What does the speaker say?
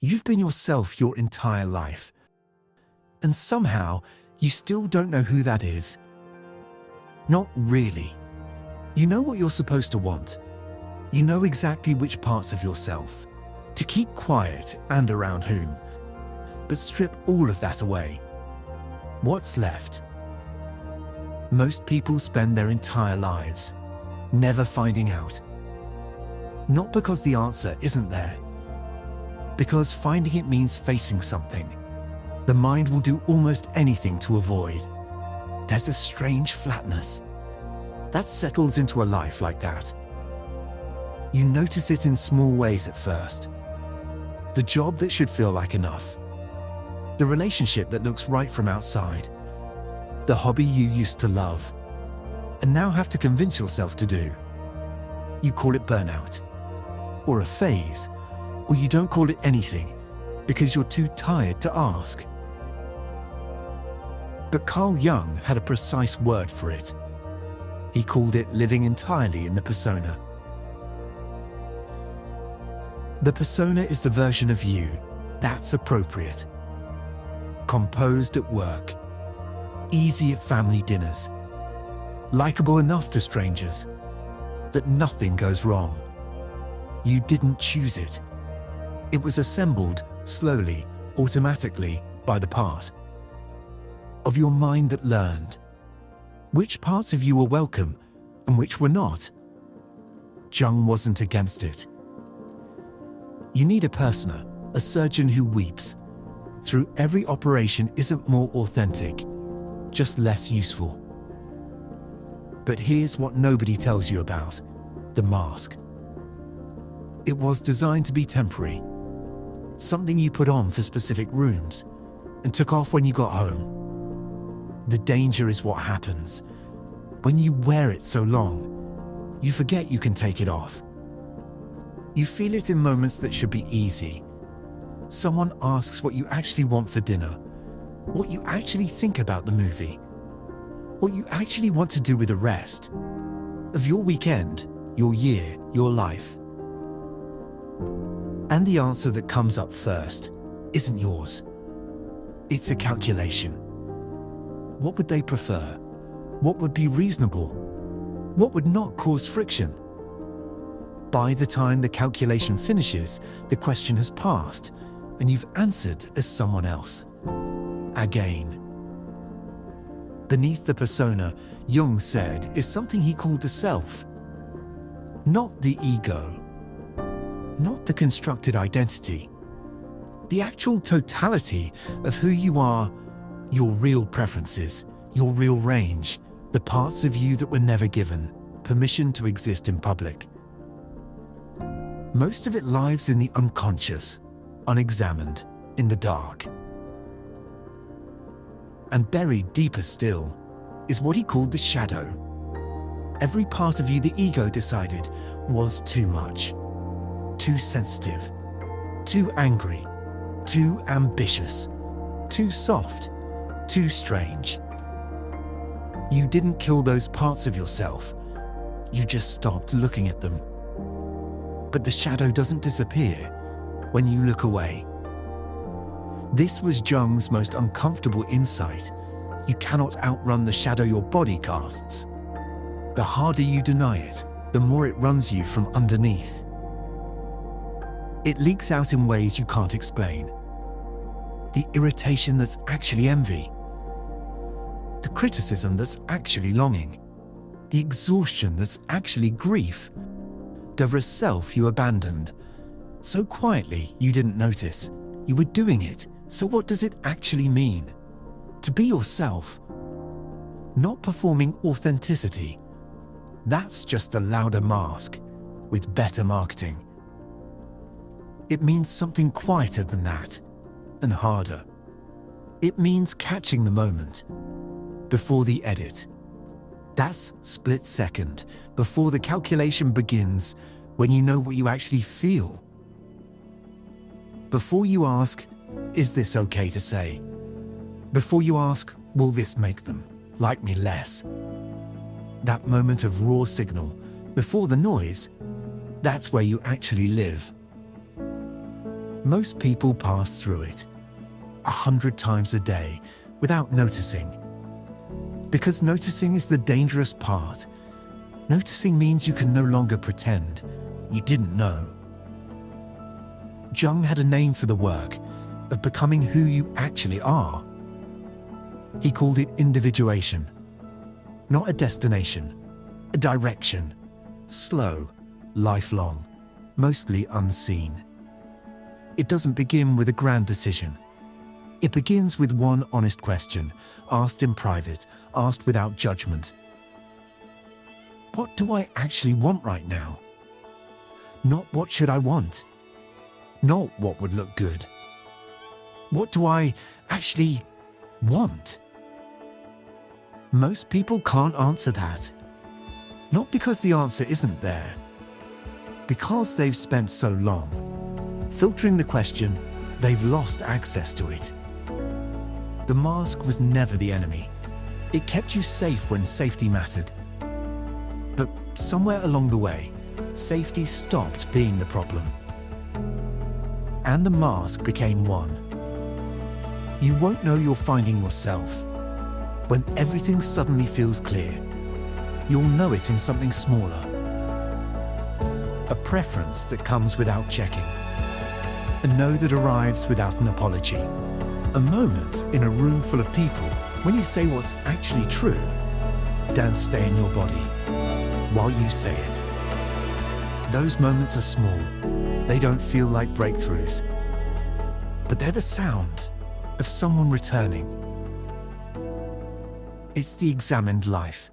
You've been yourself your entire life, and somehow you still don't know who that is. Not really. You know what you're supposed to want. You know exactly which parts of yourself to keep quiet and around whom. But strip all of that away. What's left? Most people spend their entire lives never finding out. Not because the answer isn't there, because finding it means facing something the mind will do almost anything to avoid. There's a strange flatness that settles into a life like that. You notice it in small ways at first. The job that should feel like enough. The relationship that looks right from outside. The hobby you used to love and now have to convince yourself to do. You call it burnout, or a phase, or you don't call it anything because you're too tired to ask. But Carl Jung had a precise word for it. He called it living entirely in the persona. The persona is the version of you that's appropriate. Composed at work, easy at family dinners, likable enough to strangers that nothing goes wrong. You didn't choose it. It was assembled slowly, automatically by the part of your mind that learned which parts of you were welcome and which were not. Jung wasn't against it. You need a persona, a surgeon who weeps through every operation isn't more authentic, just less useful. But here's what nobody tells you about the mask. It was designed to be temporary, something you put on for specific rooms and took off when you got home. The danger is what happens when you wear it so long, you forget you can take it off. You feel it in moments that should be easy. Someone asks what you actually want for dinner, what you actually think about the movie, what you actually want to do with the rest of your weekend, your year, your life. And the answer that comes up first isn't yours. It's a calculation. What would they prefer? What would be reasonable? What would not cause friction? By the time the calculation finishes, the question has passed, and you've answered as someone else. Again. Beneath the persona, Jung said, is something he called the self. Not the ego. Not the constructed identity. The actual totality of who you are, your real preferences, your real range, the parts of you that were never given permission to exist in public. Most of it lives in the unconscious, unexamined, in the dark. And buried deeper still is what he called the shadow. Every part of you the ego decided was too much, too sensitive, too angry, too ambitious, too soft, too strange. You didn't kill those parts of yourself. You just stopped looking at them. But the shadow doesn't disappear when you look away. This was Jung's most uncomfortable insight. You cannot outrun the shadow your body casts. The harder you deny it, the more it runs you from underneath. It leaks out in ways you can't explain. The irritation that's actually envy. The criticism that's actually longing. The exhaustion that's actually grief. Over a self you abandoned. So quietly you didn't notice. You were doing it. So what does it actually mean? To be yourself. Not performing authenticity. That's just a louder mask with better marketing. It means something quieter than that, and harder. It means catching the moment before the edit. That's split second before the calculation begins, when you know what you actually feel. Before you ask, is this okay to say? Before you ask, will this make them like me less? That moment of raw signal, before the noise, that's where you actually live. Most people pass through it 100 times a day without noticing. Because noticing is the dangerous part. Noticing means you can no longer pretend you didn't know. Jung had a name for the work of becoming who you actually are. He called it individuation. Not a destination, a direction. Slow, lifelong, mostly unseen. It doesn't begin with a grand decision. It begins with one honest question, asked in private, asked without judgment. What do I actually want right now? Not what should I want? Not what would look good. What do I actually want? Most people can't answer that. Not because the answer isn't there, because they've spent so long filtering the question, they've lost access to it. The mask was never the enemy. It kept you safe when safety mattered. But somewhere along the way, safety stopped being the problem. And the mask became one. You won't know you're finding yourself. When everything suddenly feels clear, you'll know it in something smaller. A preference that comes without checking. A no that arrives without an apology. A moment in a room full of people when you say what's actually true. Dance stay in your body while you say it. Those moments are small. They don't feel like breakthroughs. But they're the sound of someone returning. It's the examined life.